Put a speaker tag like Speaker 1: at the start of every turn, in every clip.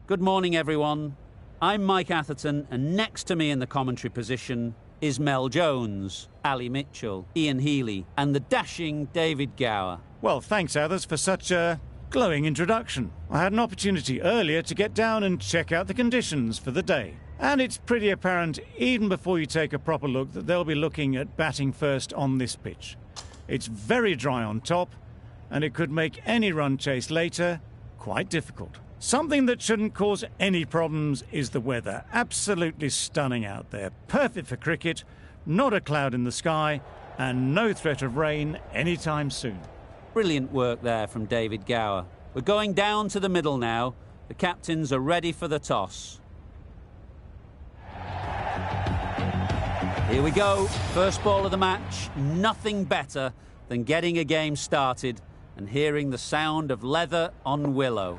Speaker 1: Good morning, everyone. I'm Mike Atherton, and next to me in the commentary position is Mel Jones, Ali Mitchell, Ian Healy, and the dashing David Gower.
Speaker 2: Well, thanks, Athers, for such a glowing introduction. I had an opportunity earlier to get down and check out the conditions for the day. And it's pretty apparent, even before you take a proper look, that they'll be looking at batting first on this pitch. It's very dry on top, and it could make any run chase later quite difficult. Something that shouldn't cause any problems is the weather. Absolutely stunning out there. Perfect for cricket, not a cloud in the sky, and no threat of rain anytime soon.
Speaker 1: Brilliant work there from David Gower. We're going down to the middle now. The captains are ready for the toss. Here we go. First ball of the match. Nothing better than getting a game started and hearing the sound of leather on willow.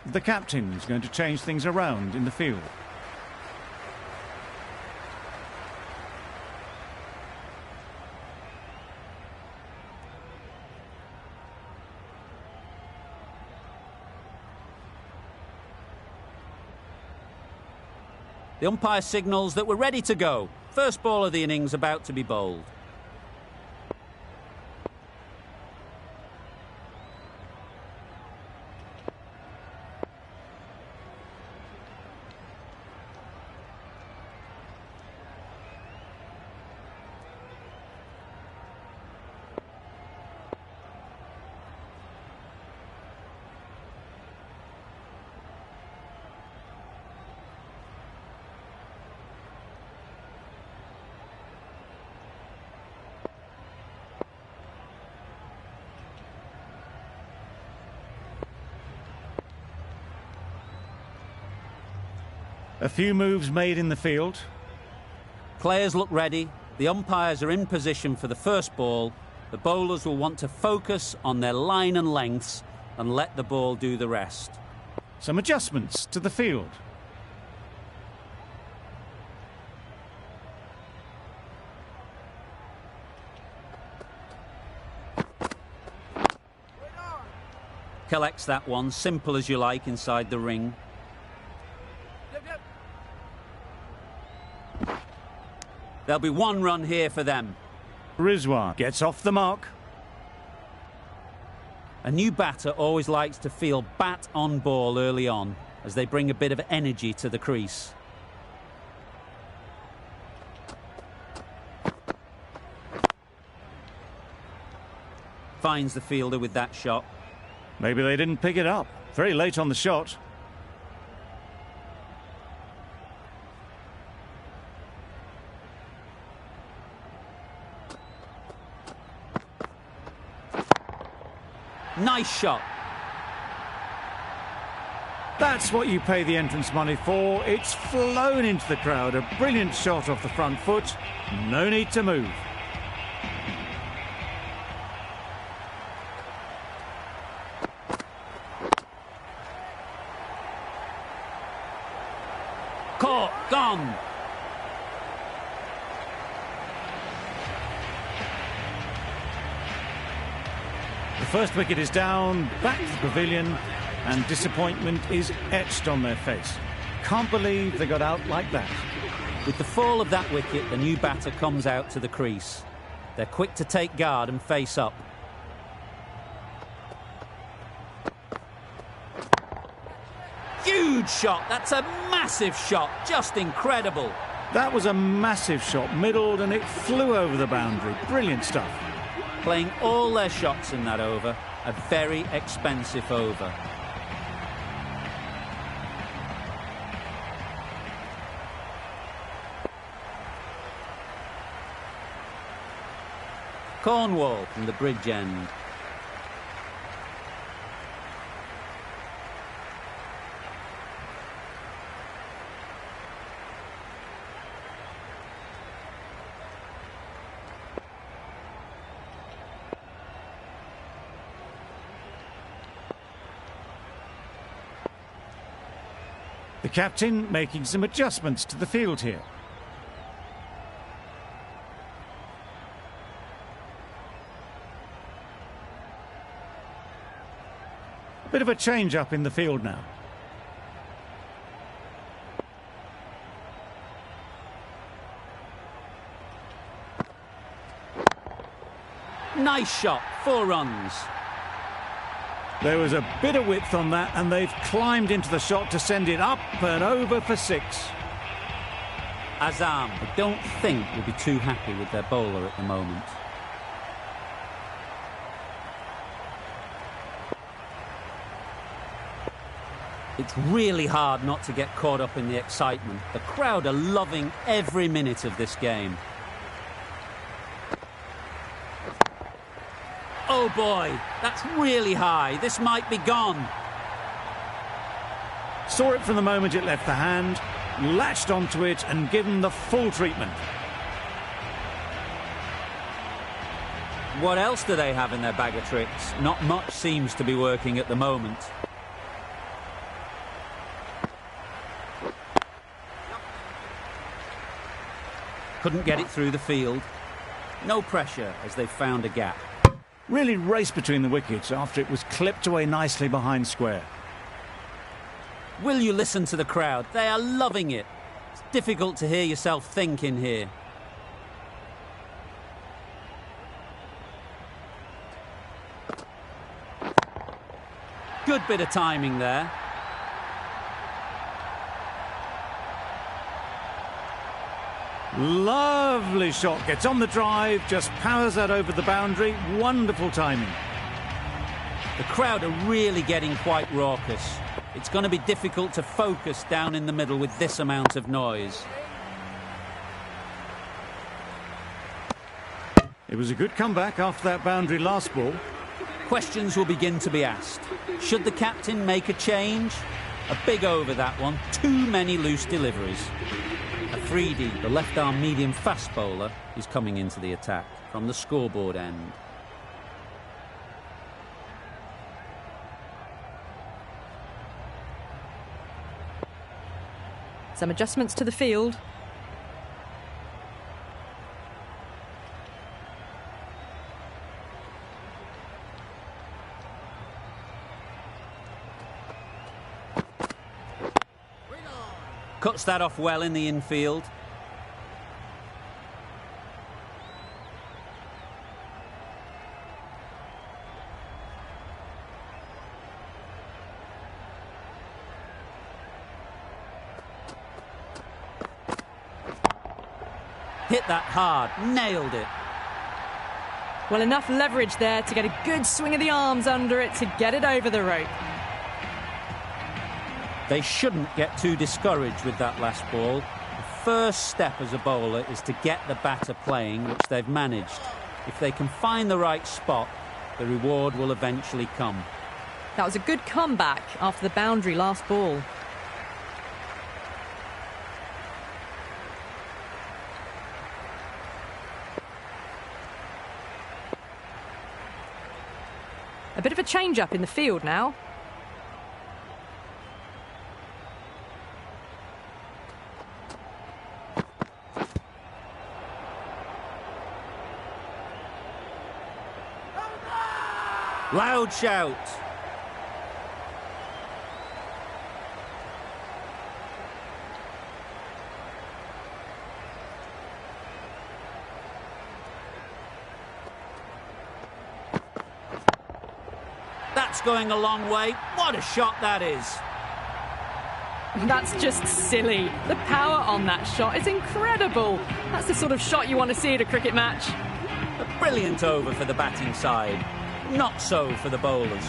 Speaker 2: The captain's going to change things around in the field.
Speaker 1: The umpire signals that we're ready to go. First ball of the innings about to be bowled.
Speaker 2: A few moves made in the field.
Speaker 1: Players look ready. The umpires are in position for the first ball. The bowlers will want to focus on their line and lengths and let the ball do the rest.
Speaker 2: Some adjustments to the field.
Speaker 1: Collects that one, simple as you like, inside the ring. There'll be one run here for them.
Speaker 2: Rizwan gets off the mark.
Speaker 1: A new batter always likes to feel bat on ball early on, as they bring a bit of energy to the crease. Finds the fielder with that shot.
Speaker 2: Maybe they didn't pick it up. Very late on the shot.
Speaker 1: Nice shot.
Speaker 2: That's what you pay the entrance money for. It's flown into the crowd. A brilliant shot off the front foot. No need to move.
Speaker 1: Caught. Gone.
Speaker 2: The first wicket is down, back to the pavilion, and disappointment is etched on their face. Can't believe they got out like that.
Speaker 1: With the fall of that wicket, the new batter comes out to the crease. They're quick to take guard and face up. Huge shot. That's a massive shot. Just incredible.
Speaker 2: That was a massive shot, middled, and it flew over the boundary. Brilliant stuff.
Speaker 1: Playing all their shots in that over. A very expensive over. Cornwall from the bridge end.
Speaker 2: The captain making some adjustments to the field here. A bit of a change-up in the field now.
Speaker 1: Nice shot, 4 runs.
Speaker 2: There was a bit of width on that, and they've climbed into the shot to send it up and over for 6.
Speaker 1: Azam, I don't think, will be too happy with their bowler at the moment. It's really hard not to get caught up in the excitement. The crowd are loving every minute of this game. Oh boy, that's really high. This might be gone.
Speaker 2: Saw it from the moment it left the hand, latched onto it and given the full treatment.
Speaker 1: What else do they have in their bag of tricks? Not much seems to be working at the moment. Couldn't get it through the field. No pressure as they found a gap.
Speaker 2: Really raced between the wickets after it was clipped away nicely behind square.
Speaker 1: Will you listen to the crowd? They are loving it. It's difficult to hear yourself think in here. Good bit of timing there.
Speaker 2: Lovely shot, gets on the drive, just powers that over the boundary. Wonderful timing.
Speaker 1: The crowd are really getting quite raucous. It's going to be difficult to focus down in the middle with this amount of noise.
Speaker 2: It was a good comeback after that boundary last ball.
Speaker 1: Questions will begin to be asked. Should the captain make a change? A big over that one. Too many loose deliveries. Afridi, the left-arm medium fast bowler, is coming into the attack from the scoreboard end.
Speaker 3: Some adjustments to the field.
Speaker 1: Cuts that off well in the infield. Hit that hard, nailed it.
Speaker 3: Well, enough leverage there to get a good swing of the arms under it to get it over the rope.
Speaker 1: They shouldn't get too discouraged with that last ball. The first step as a bowler is to get the batter playing, which they've managed. If they can find the right spot, the reward will eventually come.
Speaker 3: That was a good comeback after the boundary last ball. A bit of a change-up in the field now.
Speaker 1: Loud shout. That's going a long way. What a shot that is.
Speaker 3: That's just silly. The power on that shot is incredible. That's the sort of shot you want to see at a cricket match.
Speaker 1: A brilliant over for the batting side. Not so for the bowlers.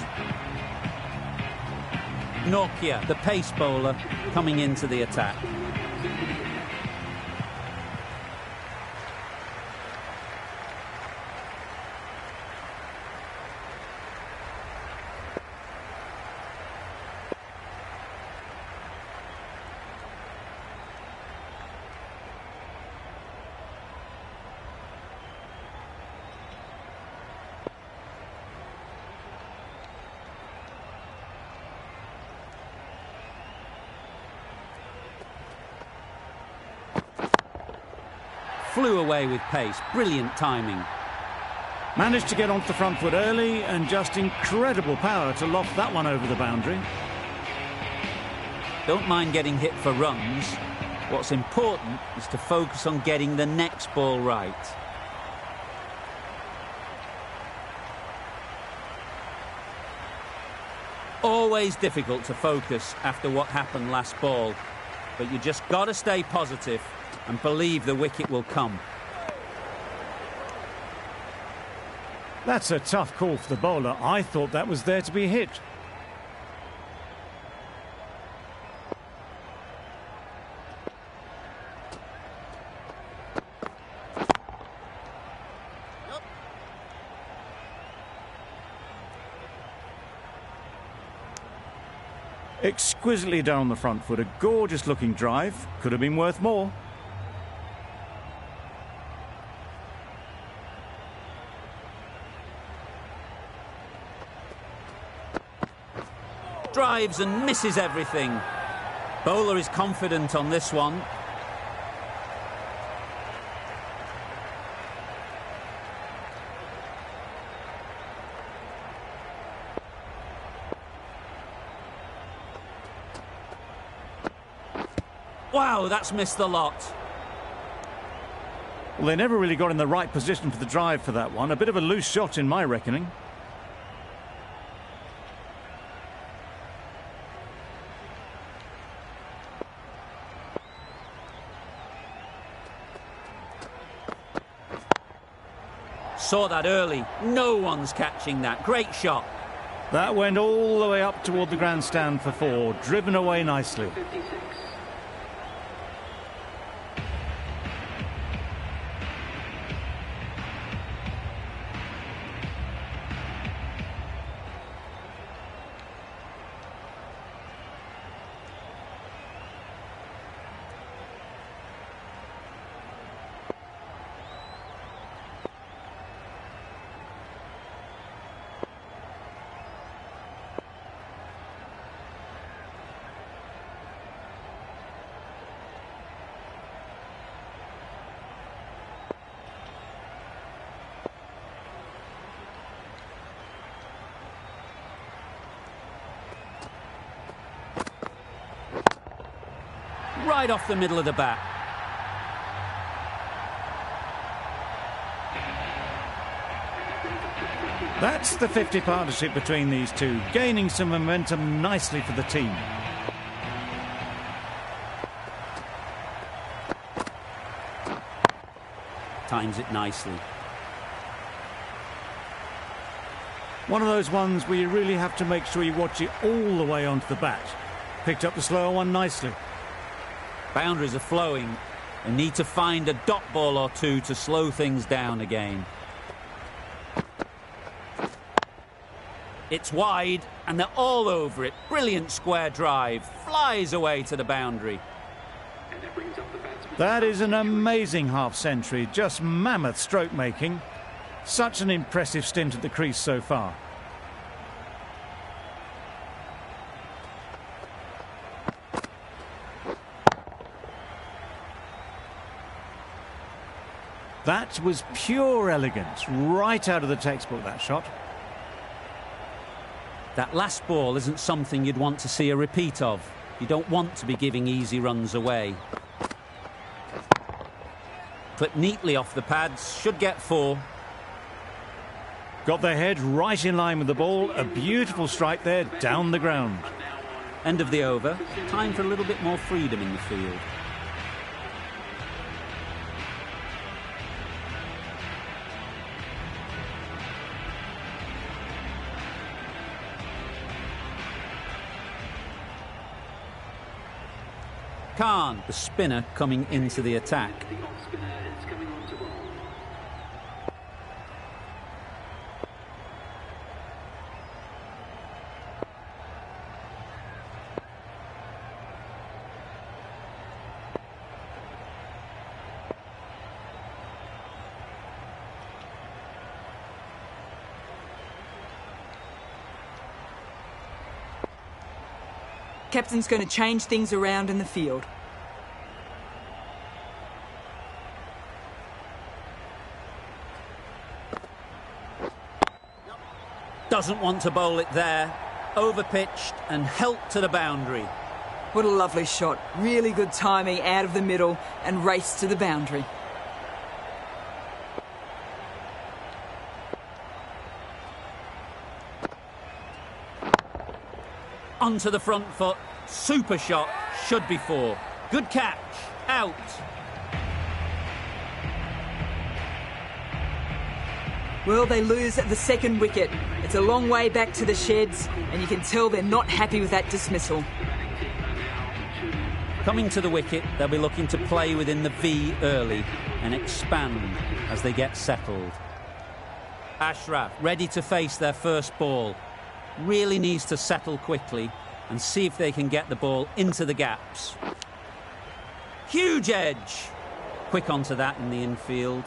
Speaker 1: Nokia, the pace bowler, coming into the attack. Flew away with pace. Brilliant timing.
Speaker 2: Managed to get onto the front foot early and just incredible power to loft that one over the boundary.
Speaker 1: Don't mind getting hit for runs. What's important is to focus on getting the next ball right. Always difficult to focus after what happened last ball, but you just got to stay positive and believe the wicket will come.
Speaker 2: That's a tough call for the bowler. I thought that was there to be hit. Exquisitely down the front foot, a gorgeous looking drive. Could have been worth more.
Speaker 1: Drives and misses everything. Bowler is confident on this one. Wow, that's missed the lot.
Speaker 2: Well, they never really got in the right position for the drive for that one. A bit of a loose shot in my reckoning.
Speaker 1: Saw that early. No one's catching that. Great shot.
Speaker 2: That went all the way up toward the grandstand for 4. Driven away nicely.
Speaker 1: Right off the middle of the bat.
Speaker 2: That's the 50 partnership between these two, gaining some momentum nicely for the team.
Speaker 1: Times it nicely.
Speaker 2: One of those ones where you really have to make sure you watch it all the way onto the bat. Picked up the slower one nicely.
Speaker 1: Boundaries are flowing and need to find a dot ball or two to slow things down again. It's wide and they're all over it. Brilliant square drive. Flies away to the boundary.
Speaker 2: That is an amazing half-century. Just mammoth stroke making. Such an impressive stint at the crease so far. That was pure elegance, right out of the textbook, that shot.
Speaker 1: That last ball isn't something you'd want to see a repeat of. You don't want to be giving easy runs away. Clipped neatly off the pads, should get 4.
Speaker 2: Got their head right in line with the ball. A beautiful strike there, down the ground.
Speaker 1: End of the over. Time for a little bit more freedom in the field. Khan, the spinner, coming into the attack.
Speaker 4: Captain's going to change things around in the field.
Speaker 1: Doesn't want to bowl it there. Overpitched and helped to the boundary.
Speaker 4: What a lovely shot. Really good timing out of the middle and race to the boundary.
Speaker 1: onto the front foot. Super shot. Should be 4. Good catch. Out.
Speaker 4: Well, they lose at the second wicket. It's a long way back to the sheds, and you can tell they're not happy with that dismissal.
Speaker 1: Coming to the wicket, they'll be looking to play within the V early and expand as they get settled. Ashraf, ready to face their first ball. Really needs to settle quickly and see if they can get the ball into the gaps. Huge edge. Quick onto that in the infield.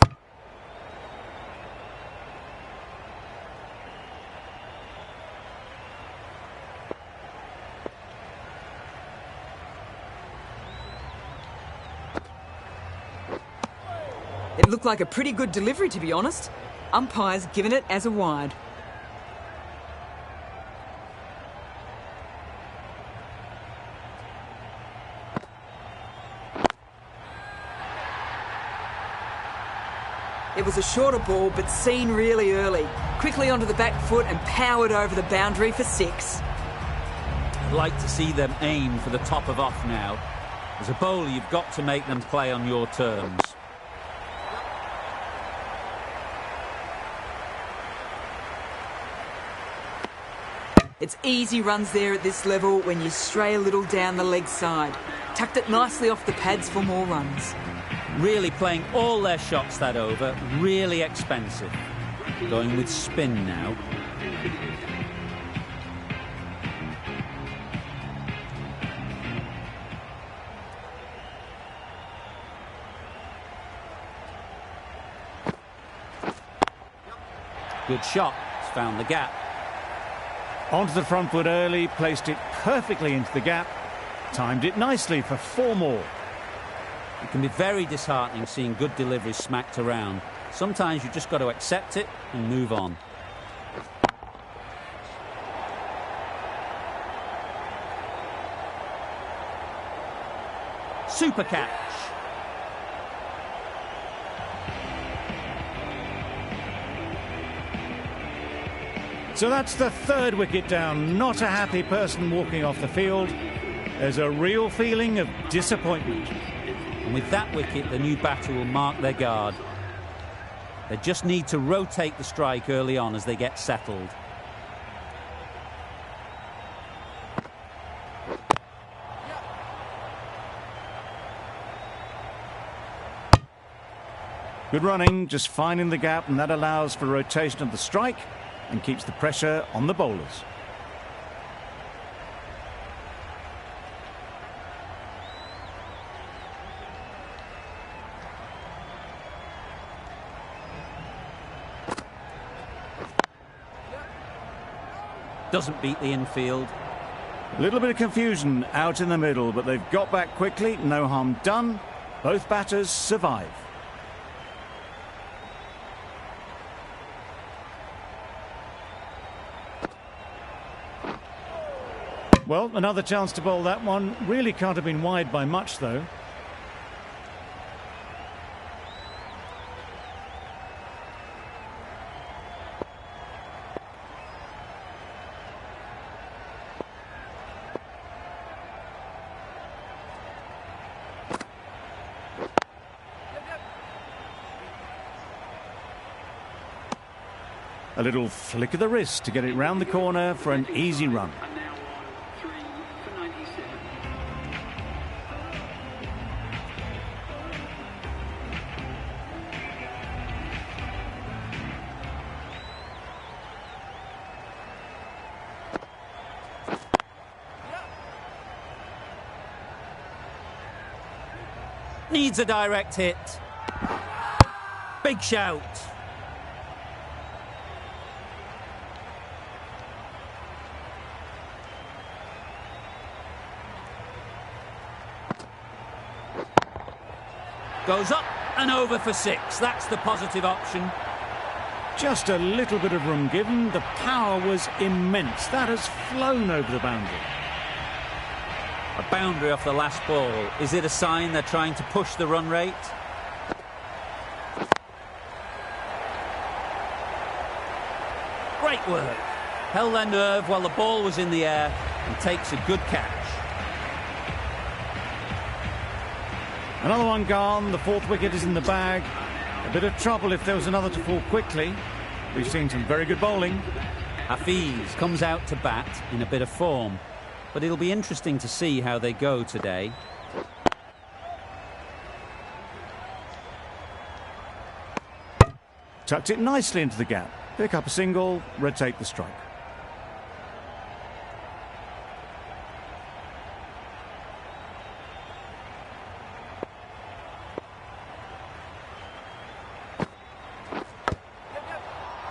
Speaker 4: It looked like a pretty good delivery, to be honest. Umpire's given it as a wide. It was a shorter ball, but seen really early. Quickly onto the back foot and powered over the boundary for 6.
Speaker 1: I'd like to see them aim for the top of off now. As a bowler, you've got to make them play on your terms.
Speaker 4: It's easy runs there at this level when you stray a little down the leg side. Tucked it nicely off the pads for more runs.
Speaker 1: Really playing all their shots that over. Really expensive. Going with spin now. Good shot. It's found the gap.
Speaker 2: Onto the front foot early, placed it perfectly into the gap, timed it nicely for 4 more.
Speaker 1: It can be very disheartening seeing good deliveries smacked around. Sometimes you've just got to accept it and move on. Super catch.
Speaker 2: So that's the 3rd wicket down. Not a happy person walking off the field. There's a real feeling of disappointment.
Speaker 1: And with that wicket, the new batter will mark their guard. They just need to rotate the strike early on as they get settled.
Speaker 2: Good running, just finding the gap, and that allows for rotation of the strike and keeps the pressure on the bowlers.
Speaker 1: Doesn't beat the infield.
Speaker 2: A little bit of confusion out in the middle, but they've got back quickly. No harm done. Both batters survive. Well, another chance to bowl that one. Really can't have been wide by much, though. A little flick of the wrist to get it round the corner for an easy run.
Speaker 1: Needs a direct hit. Big shout. Goes up and over for 6. That's the positive option.
Speaker 2: Just a little bit of room given. The power was immense. That has flown over the boundary.
Speaker 1: A boundary off the last ball. Is it a sign they're trying to push the run rate? Great work. Held their nerve while the ball was in the air. and takes a good catch.
Speaker 2: Another one gone. The fourth wicket is in the bag. A bit of trouble if there was another to fall quickly. We've seen some very good bowling.
Speaker 1: Hafiz comes out to bat in a bit of form, but it'll be interesting to see how they go today.
Speaker 2: Tucked it nicely into the gap. Pick up a single, rotate the strike.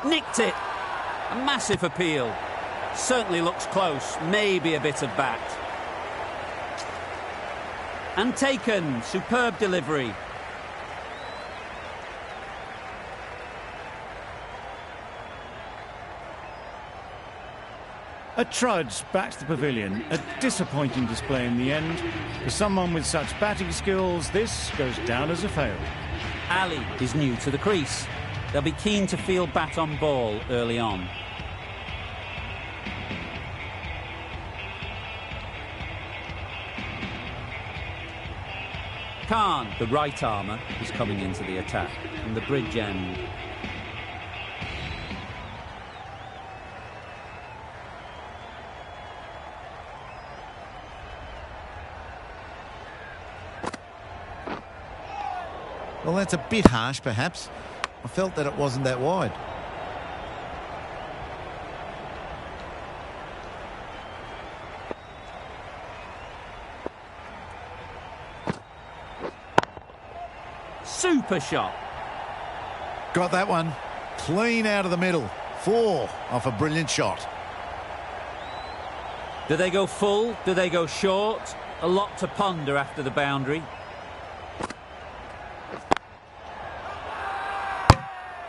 Speaker 1: Nicked it! A massive appeal. Certainly looks close, maybe a bit of bat. And taken, superb delivery.
Speaker 2: A trudge back to the pavilion. A disappointing display in the end. For someone with such batting skills, this goes down as a fail.
Speaker 1: Ali is new to the crease. They'll be keen to feel bat on ball early on. Khan, the right armour, is coming into the attack from the bridge end.
Speaker 5: Well, that's a bit harsh, perhaps. I felt that it wasn't that wide.
Speaker 1: Super shot.
Speaker 5: Got that one. Clean out of the middle. 4 off a brilliant shot.
Speaker 1: Do they go full? Do they go short? A lot to ponder after the boundary.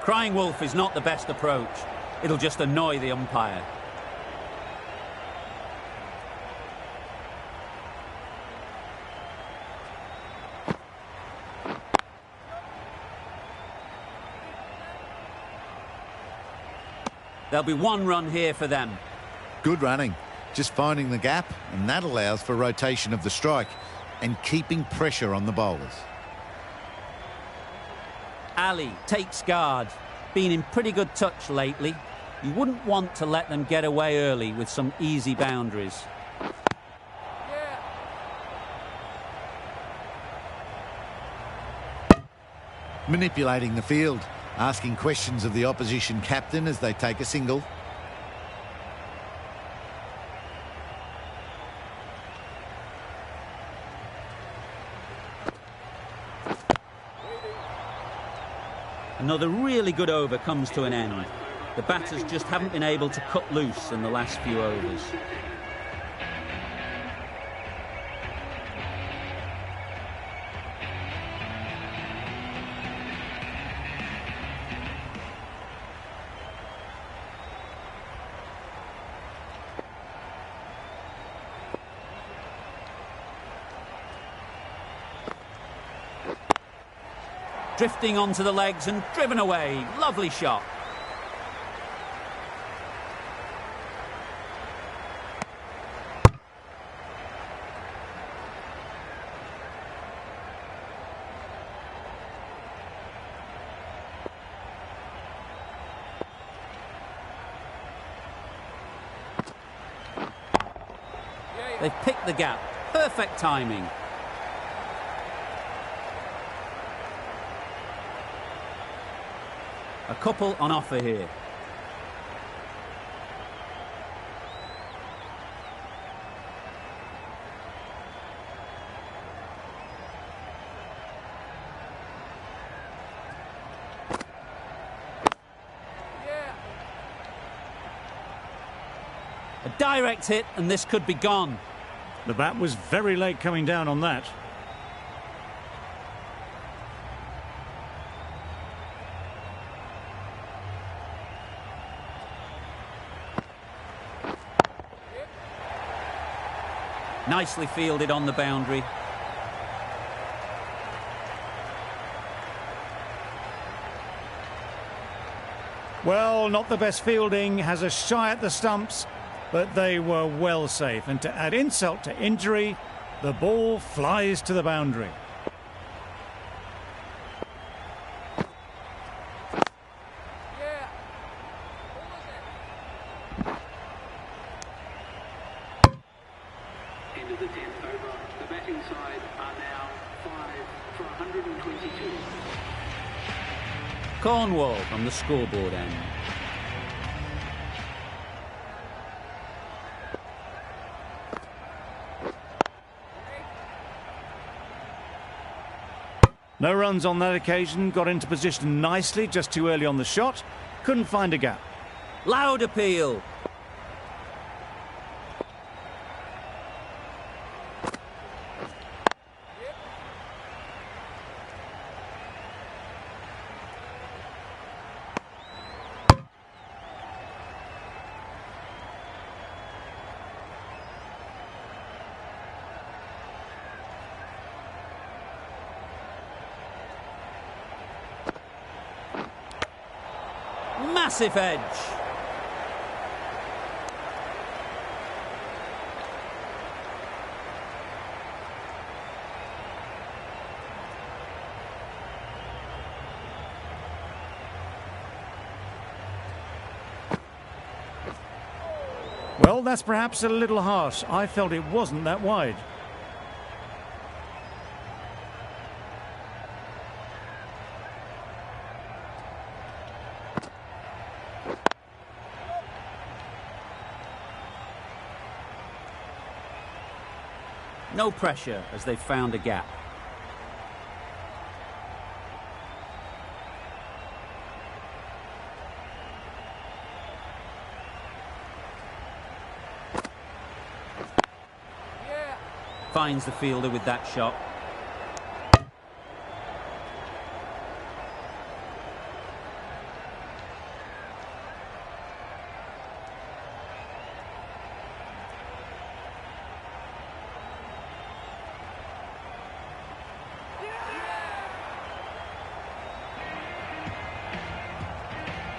Speaker 1: Crying wolf is not the best approach. It'll just annoy the umpire. There'll be 1 run here for them.
Speaker 5: Good running. Just finding the gap, and that allows for rotation of the strike and keeping pressure on the bowlers.
Speaker 1: Ali takes guard. Been in pretty good touch lately. You wouldn't want to let them get away early with some easy boundaries.
Speaker 5: Manipulating the field, asking questions of the opposition captain as they take a single.
Speaker 1: Another really good over comes to an end. The batters just haven't been able to cut loose in the last few overs. Drifting onto the legs and driven away. Lovely shot. They've picked the gap. Perfect timing. A couple on offer here. A direct hit, and this could be gone.
Speaker 2: The bat was very late coming down on that.
Speaker 1: Nicely fielded on the boundary.
Speaker 2: Well, not the best fielding. Has a shy at the stumps. But they were well safe, and to add insult to injury, the ball flies to the boundary.
Speaker 6: End of the 10th over. The batting side are now 5 for 122.
Speaker 1: Cornwall on the scoreboard end.
Speaker 2: No runs on that occasion, got into position nicely, just too early on the shot, couldn't find a gap.
Speaker 1: Loud appeal. Massive edge.
Speaker 2: Well, that's perhaps a little harsh. I felt it wasn't that wide.
Speaker 1: No pressure as they've found a gap. Finds the fielder with that shot.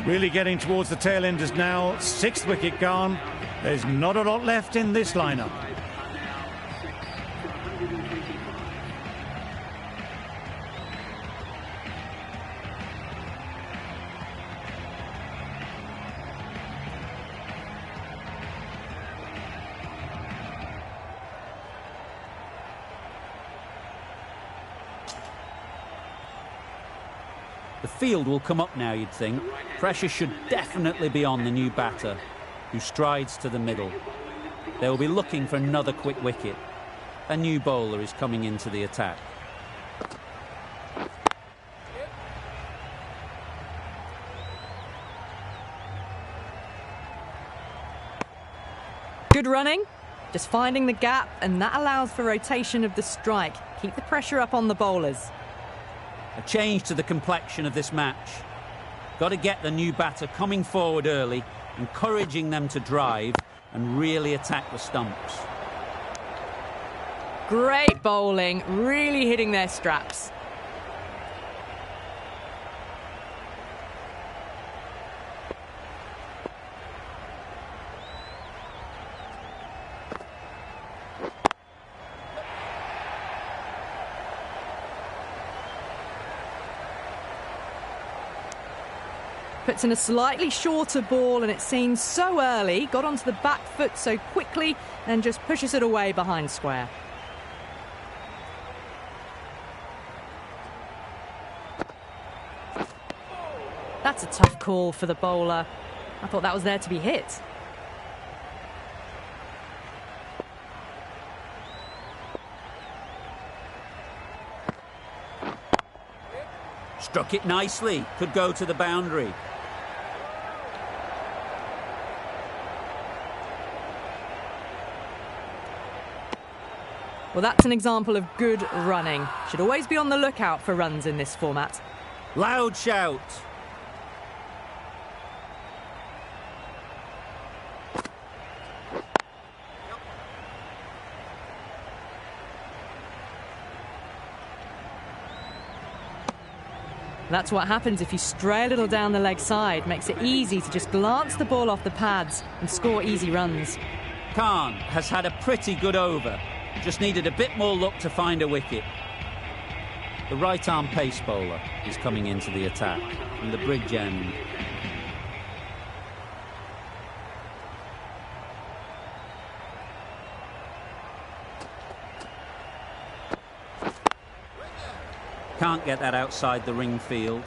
Speaker 2: Really getting towards the tail enders now. 6th wicket gone. There's not a lot left in this lineup.
Speaker 1: The field will come up now, you'd think. Pressure should definitely be on the new batter, who strides to the middle. They will be looking for another quick wicket. A new bowler is coming into the attack.
Speaker 3: Good running, just finding the gap, and that allows for rotation of the strike. Keep the pressure up on the bowlers.
Speaker 1: A change to the complexion of this match. Got to get the new batter coming forward early, encouraging them to drive and really attack the stumps.
Speaker 3: Great bowling, really hitting their straps. Puts in a slightly shorter ball, and it seems so early. Got onto the back foot so quickly and just pushes it away behind square. That's a tough call for the bowler. I thought that was there to be hit.
Speaker 1: Struck it nicely. Could go to the boundary.
Speaker 3: Well, that's an example of good running. Should always be on the lookout for runs in this format.
Speaker 1: Loud shout.
Speaker 3: That's what happens if you stray a little down the leg side. Makes it easy to just glance the ball off the pads and score easy runs.
Speaker 1: Khan has had a pretty good over. Just needed a bit more luck to find a wicket. The right-arm pace bowler is coming into the attack from the bridge end. Can't get that outside the ring field.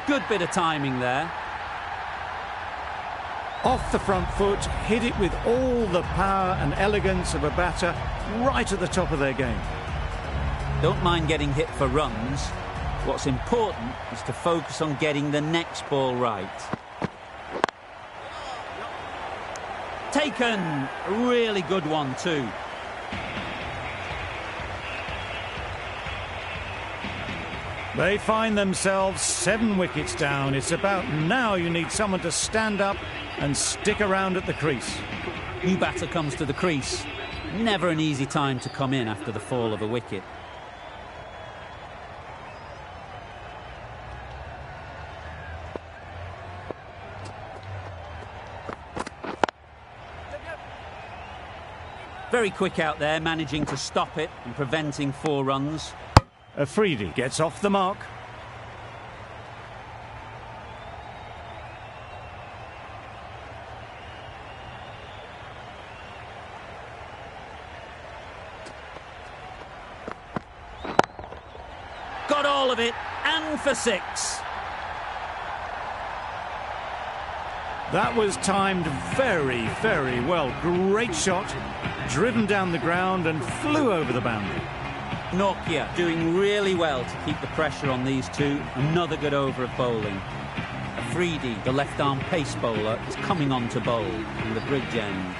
Speaker 1: Good bit of timing there.
Speaker 2: Off the front foot, hit it with all the power and elegance of a batter right at the top of their game.
Speaker 1: Don't mind getting hit for runs. What's important is to focus on getting the next ball right. Taken! A really good one too.
Speaker 2: They find themselves 7 wickets down. It's about now you need someone to stand up and stick around at the crease.
Speaker 1: New batter comes to the crease. Never an easy time to come in after the fall of a wicket. Very quick out there, managing to stop it and preventing 4 runs.
Speaker 2: Afridi gets off the mark.
Speaker 1: Got all of it, and for 6.
Speaker 2: That was timed very, very well. Great shot, driven down the ground and flew over the boundary.
Speaker 1: Nokia doing really well to keep the pressure on these two. Another good over of bowling. Afridi, the left-arm pace bowler, is coming on to bowl from the bridge end.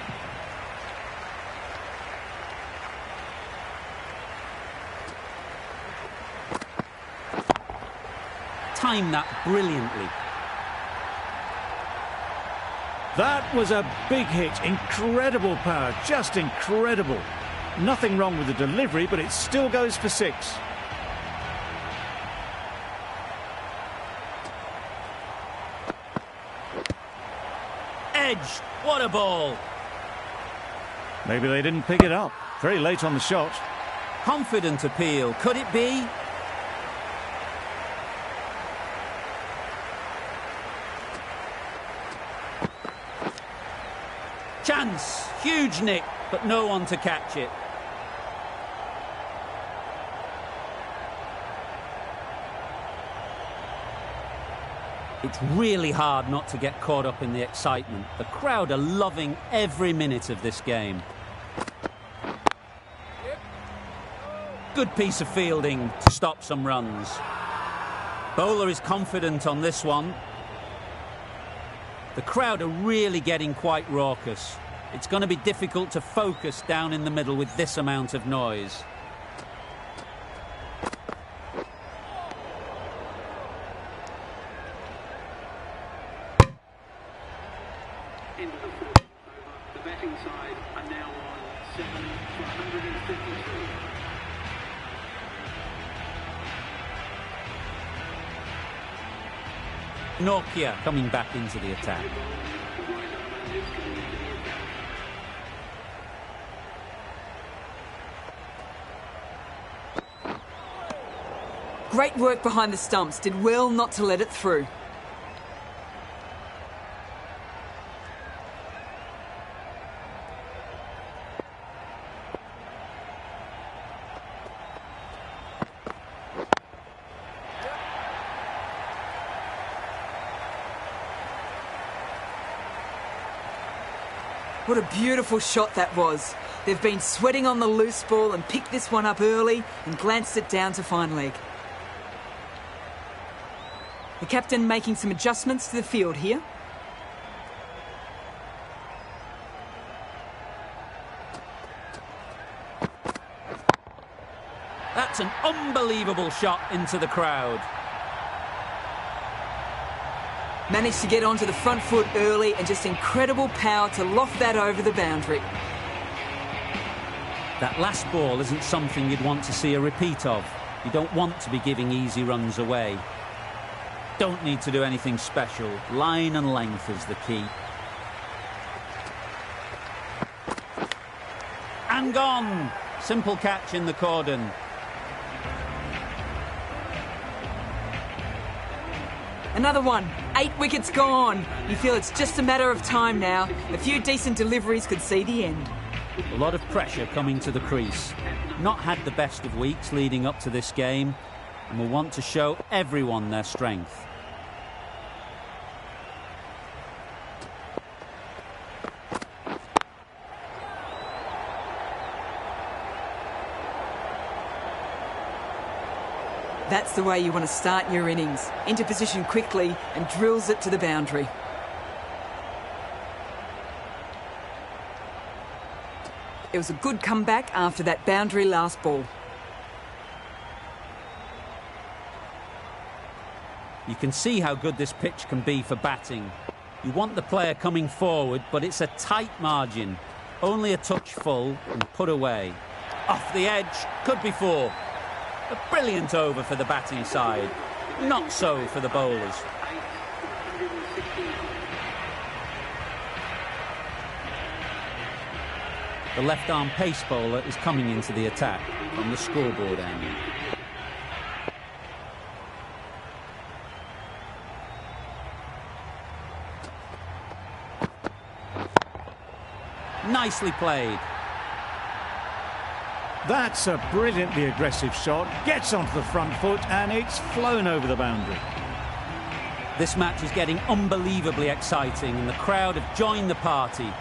Speaker 1: Timed that brilliantly.
Speaker 2: That was a big hit. Incredible power, just incredible. Nothing wrong with the delivery, but it still goes for 6.
Speaker 1: Edge, what a ball.
Speaker 2: Maybe they didn't pick it up. Very late on the shot.
Speaker 1: Confident appeal, could it be? Chance, huge nick, but no one to catch it. It's really hard not to get caught up in the excitement. The crowd are loving every minute of this game. Good piece of fielding to stop some runs. Bowler is confident on this one. The crowd are really getting quite raucous. It's going to be difficult to focus down in the middle with this amount of noise.
Speaker 6: Into the 4th over. The batting side are now on 7 for 153.
Speaker 1: Nokia coming back into the attack.
Speaker 4: Great work behind the stumps. Did well not to let it through. What a beautiful shot that was. They've been sweating on the loose ball and picked this one up early and glanced it down to fine leg. The captain making some adjustments to the field here.
Speaker 1: That's an unbelievable shot into the crowd.
Speaker 4: Managed to get onto the front foot early and just incredible power to loft that over the boundary.
Speaker 1: That last ball isn't something you'd want to see a repeat of. You don't want to be giving easy runs away. Don't need to do anything special. Line and length is the key. And gone! Simple catch in the cordon.
Speaker 4: Another one. 8 wickets gone. You feel it's just a matter of time now. A few decent deliveries could see the end.
Speaker 1: A lot of pressure coming to the crease. Not had the best of weeks leading up to this game, and will want to show everyone their strength.
Speaker 4: That's the way you want to start your innings. Into position quickly and drills it to the boundary. It was a good comeback after that boundary last ball.
Speaker 1: You can see how good this pitch can be for batting. You want the player coming forward, but it's a tight margin. Only a touch full and put away. Off the edge, could be 4. A brilliant over for the batting side. Not so for the bowlers. The left-arm pace bowler is coming into the attack from the scoreboard end. Nicely played.
Speaker 2: That's a brilliantly aggressive shot. Gets onto the front foot and it's flown over the boundary.
Speaker 1: This match is getting unbelievably exciting and the crowd have joined the party.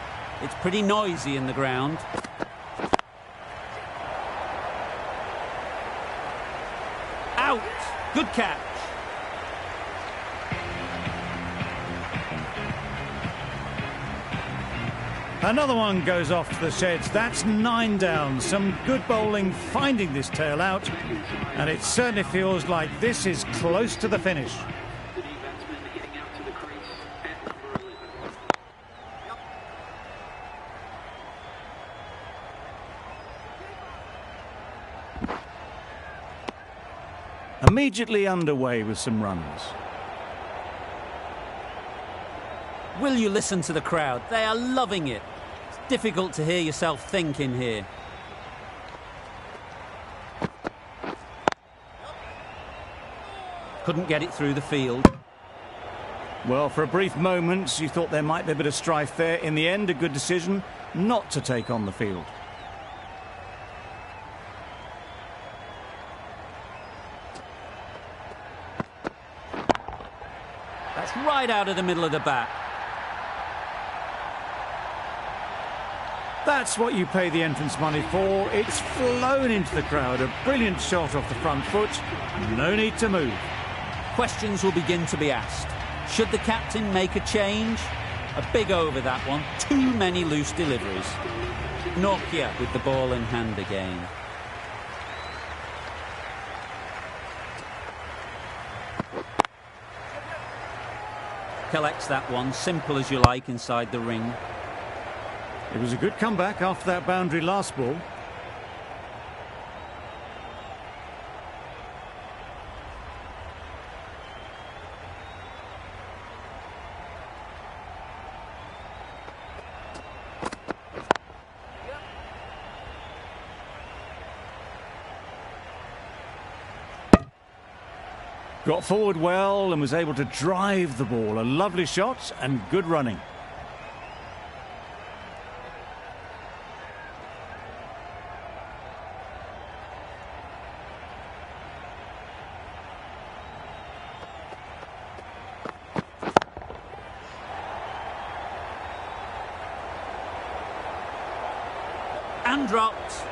Speaker 1: It's pretty noisy in the ground. Out! Good catch.
Speaker 2: Another one goes off to the sheds. That's 9 down. Some good bowling finding this tail out. And it certainly feels like this is close to the finish.
Speaker 6: The new batsman getting out to the crease at number 11.
Speaker 2: Immediately underway with some runs.
Speaker 1: Will you listen to the crowd? They are loving it. It's difficult to hear yourself think in here. Couldn't get it through the field.
Speaker 2: Well, for a brief moment, you thought there might be a bit of strife there. In the end, a good decision not to take on the field.
Speaker 1: That's right out of the middle of the bat.
Speaker 2: That's what you pay the entrance money for. It's flown into the crowd. A brilliant shot off the front foot. No need to move.
Speaker 1: Questions will begin to be asked. Should the captain make a change? A big over that one. Too many loose deliveries. Nokia with the ball in hand again. Collects that one, simple as you like, inside the ring.
Speaker 2: It was a good comeback after that boundary last ball. Got forward well and was able to drive the ball. A lovely shot and good running.
Speaker 1: And dropped.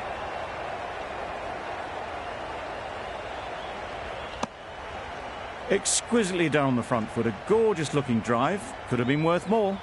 Speaker 2: Exquisitely down the front foot, a gorgeous looking drive. Could have been worth more.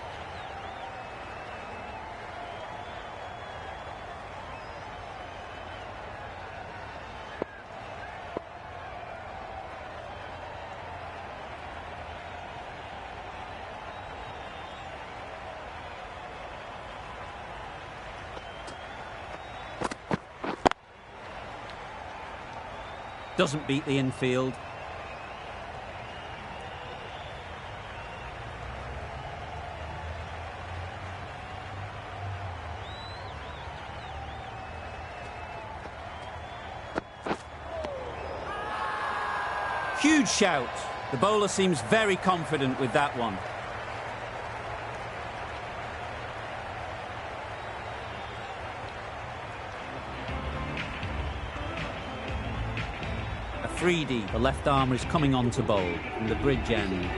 Speaker 1: Doesn't beat the infield. Huge shout. The bowler seems very confident with that one. Freedy, the left armer, is coming on to bowl from the bridge end.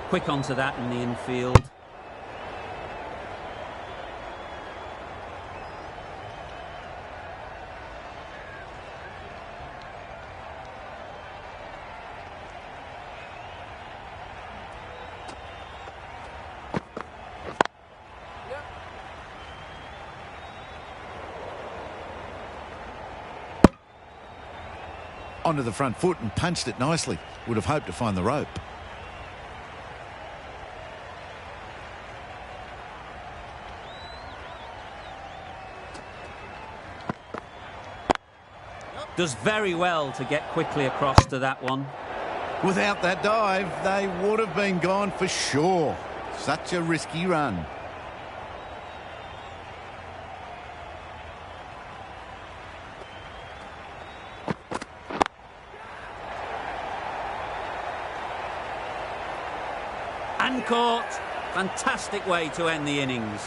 Speaker 1: Quick onto that in the infield.
Speaker 5: Onto the front foot and punched it nicely. Would have hoped to find the rope.
Speaker 1: Does very well to get quickly across to that one.
Speaker 5: Without that dive, they would have been gone for sure. Such a risky run.
Speaker 1: And caught. Fantastic way to end the innings.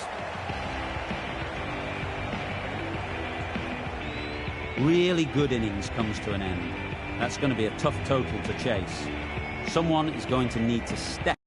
Speaker 1: Really good innings comes to an end. That's going to be a tough total to chase. Someone is going to need to step